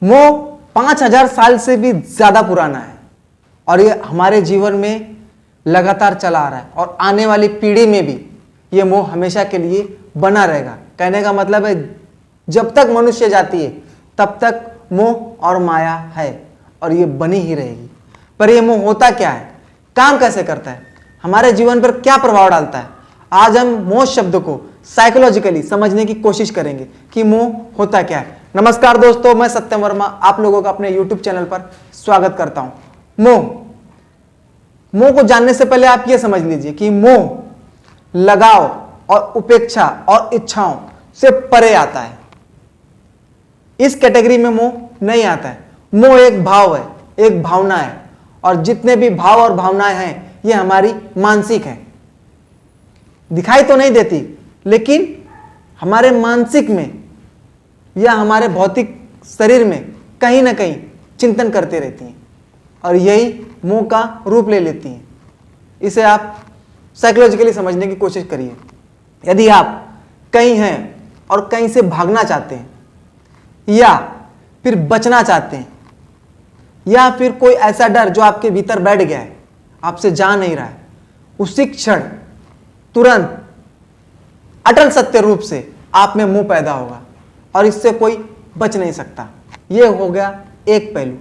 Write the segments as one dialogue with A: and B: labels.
A: मोह 5000 साल से भी ज्यादा पुराना है और ये हमारे जीवन में लगातार चला आ रहा है और आने वाली पीढ़ी में भी ये मोह हमेशा के लिए बना रहेगा। कहने का मतलब है जब तक मनुष्य जाती है तब तक मोह और माया है और ये बनी ही रहेगी। पर ये मोह होता क्या है, काम कैसे करता है, हमारे जीवन पर क्या प्रभाव डालता है, आज हम मोह शब्द को साइकोलॉजिकली समझने की कोशिश करेंगे कि मोह होता क्या है। नमस्कार दोस्तों, मैं सत्यम वर्मा आप लोगों का अपने YouTube चैनल पर स्वागत करता हूं। मोह को जानने से पहले आप ये समझ लीजिए कि मोह लगाव और उपेक्षा और इच्छाओं से परे आता है। इस कैटेगरी में मोह नहीं आता है। मोह एक भाव है, एक भावना है और जितने भी भाव और भावनाएं हैं ये हमारी मानसिक हैं। दिखाई तो नहीं देती लेकिन हमारे मानसिक में या हमारे भौतिक शरीर में कहीं ना कहीं चिंतन करते रहती हैं और यही मोह का रूप ले लेती हैं। इसे आप साइकोलॉजिकली समझने की कोशिश करिए। यदि आप कहीं हैं और कहीं से भागना चाहते हैं या फिर बचना चाहते हैं या फिर कोई ऐसा डर जो आपके भीतर बैठ गया है, आपसे जा नहीं रहा है, उसी क्षण तुरंत अटल सत्य रूप से आप में मोह पैदा होगा और इससे कोई बच नहीं सकता। यह हो गया एक पहलू।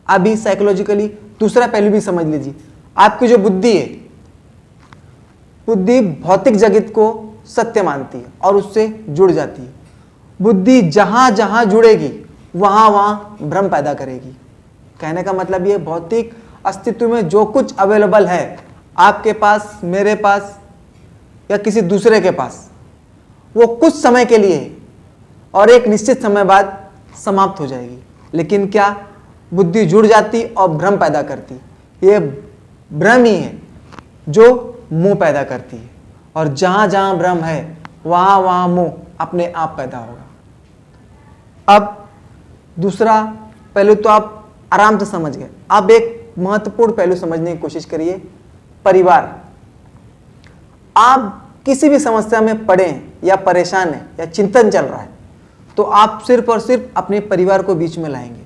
A: अभी साइकोलॉजिकली दूसरा पहलू भी समझ लीजिए। आपकी जो बुद्धि है, बुद्धि भौतिक जगत को सत्य मानती है और उससे जुड़ जाती है। बुद्धि जहां जहां जुड़ेगी वहां वहां भ्रम पैदा करेगी। कहने का मतलब ये भौतिक अस्तित्व में जो कुछ अवेलेबल है आपके पास, मेरे पास या किसी दूसरे के पास, वो कुछ समय के लिए है और एक निश्चित समय बाद समाप्त हो जाएगी। लेकिन क्या बुद्धि जुड़ जाती और भ्रम पैदा करती। ये भ्रम ही है जो मोह पैदा करती है और जहां जहां भ्रम है वहां वहां मोह अपने आप पैदा होगा। अब दूसरा पहलू तो आप आराम से समझ गए। अब एक महत्वपूर्ण पहलू समझने की कोशिश करिए, परिवार। आप किसी भी समस्या में पड़े हैं या परेशान हैं या चिंतन चल रहा है तो आप सिर्फ और सिर्फ अपने परिवार को बीच में लाएंगे,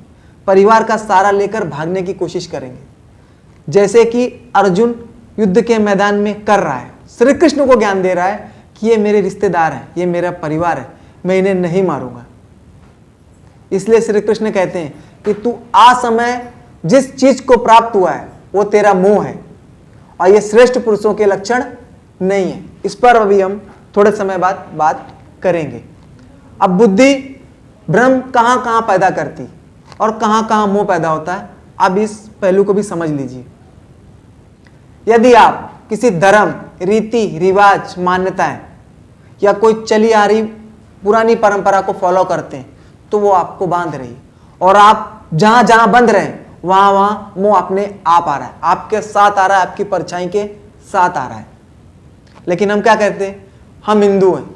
A: परिवार का सहारा लेकर भागने की कोशिश करेंगे। जैसे कि अर्जुन युद्ध के मैदान में कर रहा है, श्री कृष्ण को ज्ञान दे रहा है कि ये मेरे रिश्तेदार हैं, ये मेरा परिवार है, मैं इन्हें नहीं मारूंगा। इसलिए श्री कृष्ण कहते हैं कि तू असमय जिस चीज को प्राप्त हुआ है वो तेरा मोह है और ये श्रेष्ठ पुरुषों के लक्षण नहीं है। इस पर अभी हम थोड़े समय बाद बात करेंगे। अब बुद्धि भ्रम कहां कहां पैदा करती और कहां कहां मोह पैदा होता है, अब इस पहलू को भी समझ लीजिए। यदि आप किसी धर्म, रीति रिवाज, मान्यताएं या कोई चली आ रही पुरानी परंपरा को फॉलो करते हैं तो वो आपको बांध रही और आप जहां जहां बंध रहे हैं वहां वहां मोह अपने आप आ रहा है, आपके साथ आ रहा है, आपकी परछाई के साथ आ रहा है। लेकिन हम क्या कहते हैं, हम हिंदू हैं।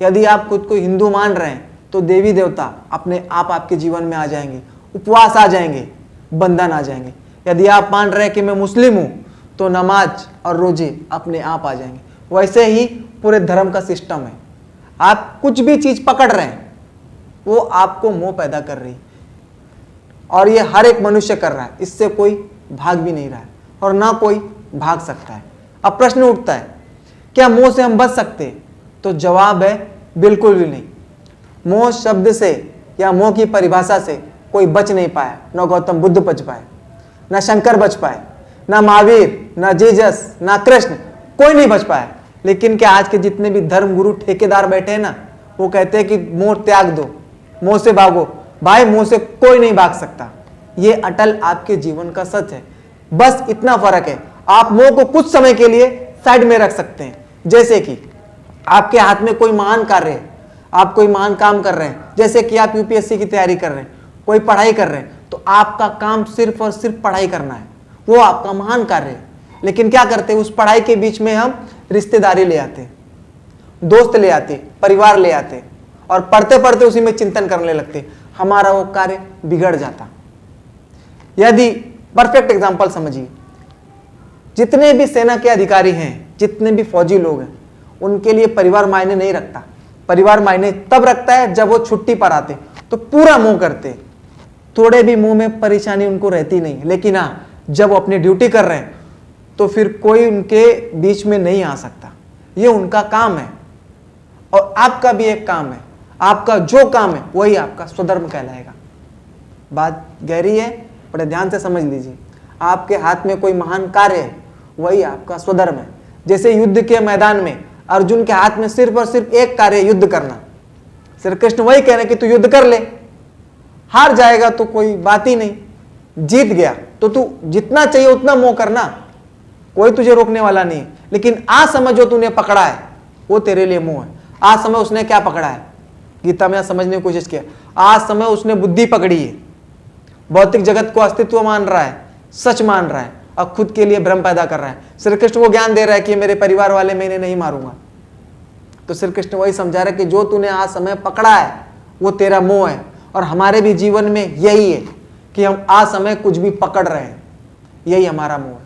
A: यदि आप खुद को हिंदू मान रहे हैं तो देवी देवता अपने आप आपके जीवन में आ जाएंगे, उपवास आ जाएंगे, बंधन आ जाएंगे। यदि आप मान रहे हैं कि मैं मुस्लिम हूं तो नमाज और रोजे अपने आप आ जाएंगे। वैसे ही पूरे धर्म का सिस्टम है। आप कुछ भी चीज पकड़ रहे हैं वो आपको मोह पैदा कर रही और ये हर एक मनुष्य कर रहा है, इससे कोई भाग भी नहीं रहा है और ना कोई भाग सकता है। अब प्रश्न उठता है, क्या मोह से हम बच सकते हैं? तो जवाब है बिल्कुल भी नहीं। मोह शब्द से या मोह की परिभाषा से कोई बच नहीं पाया। ना गौतम बुद्ध बच पाए, ना शंकर बच पाए, ना महावीर, ना जीसस, ना कृष्ण, कोई नहीं बच पाया। लेकिन क्या आज के जितने भी धर्म गुरु ठेकेदार बैठे हैं ना, वो कहते हैं कि मोह त्याग दो, मोह से भागो। भाई मोह से कोई नहीं भाग सकता। ये अटल आपके जीवन का सच है। बस इतना फर्क है, आप मोह को कुछ समय के लिए साइड में रख सकते हैं। जैसे कि आपके हाथ में कोई महान कार्य है, आप कोई महान काम कर रहे हैं, जैसे कि आप यूपीएससी की तैयारी कर रहे हैं, कोई पढ़ाई कर रहे हैं, तो आपका काम सिर्फ और सिर्फ पढ़ाई करना है, वो आपका महान कार्य है। लेकिन क्या करते हैं, उस पढ़ाई के बीच में हम रिश्तेदारी ले आते, दोस्त ले आते, परिवार ले आते और पढ़ते पढ़ते उसी में चिंतन करने लगते, हमारा वो कार्य बिगड़ जाता। यदि परफेक्ट एग्जाम्पल समझिए, जितने भी सेना के अधिकारी हैं, जितने भी फौजी लोग हैं, उनके लिए परिवार मायने नहीं रखता। परिवार मायने तब रखता है जब वो छुट्टी पर आते तो पूरा मोह करते थोड़े भी मुंह में परेशानी उनको रहती नहीं है, लेकिन हाँ जब वो अपनी ड्यूटी कर रहे हैं तो फिर कोई उनके बीच में नहीं आ सकता। ये उनका काम है और आपका भी एक काम है। आपका जो काम है वही आपका स्वधर्म कहलाएगा। बात गहरी है, बड़े ध्यान से समझ लीजिए। आपके हाथ में कोई महान कार्य है, वही आपका स्वधर्म है। जैसे युद्ध के मैदान में अर्जुन के हाथ में सिर्फ और सिर्फ एक कार्य है, युद्ध करना। श्री कृष्ण वही कह रहे हैं कि तू युद्ध कर ले, हार जाएगा तो कोई बात ही नहीं, जीत गया तो तू जितना चाहिए उतना मोह करना, कोई तुझे रोकने वाला नहीं। लेकिन आज समय जो तूने पकड़ा है वो तेरे लिए मोह है। आज समय उसने क्या पकड़ा है, गीता में समझने की कोशिश किया। आज समय उसने बुद्धि पकड़ी है, भौतिक जगत को अस्तित्व मान रहा है, सच मान रहा है और खुद के लिए भ्रम पैदा कर रहा है। श्री कृष्ण वो ज्ञान दे रहा है कि मेरे परिवार वाले मैं इन्हें नहीं मारूंगा। तो श्री कृष्ण वही समझा रहा है कि जो तूने आज समय पकड़ा है वो तेरा मोह है। और हमारे भी जीवन में यही है कि हम आज समय कुछ भी पकड़ रहे हैं, यही हमारा मोह है।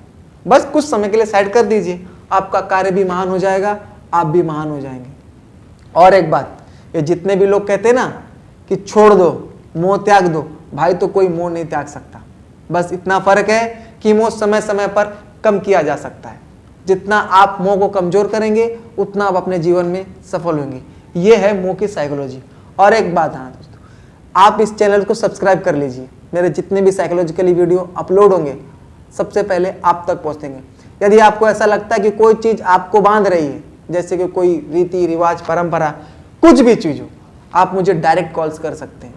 A: बस कुछ समय के लिए साइड कर दीजिए, आपका कार्य भी महान हो जाएगा, आप भी महान हो जाएंगे। और एक बात, ये जितने भी लोग कहते हैं ना कि छोड़ दो, मोह त्याग दो, भाई तो कोई मोह नहीं त्याग सकता। बस इतना फर्क है कि मोह समय समय पर कम किया जा सकता है। जितना आप मोह को कमजोर करेंगे उतना आप अपने जीवन में सफल होंगे। ये है मोह की साइकोलॉजी। और एक बात, हाँ दोस्तों, आप इस चैनल को सब्सक्राइब कर लीजिए। मेरे जितने भी साइकोलॉजिकली वीडियो अपलोड होंगे सबसे पहले आप तक पहुंचेंगे। यदि आपको ऐसा लगता है कि कोई चीज़ आपको बांध रही है, जैसे कि कोई रीति रिवाज परंपरा, कुछ भी चीज़ हो, आप मुझे डायरेक्ट कॉल्स कर सकते हैं।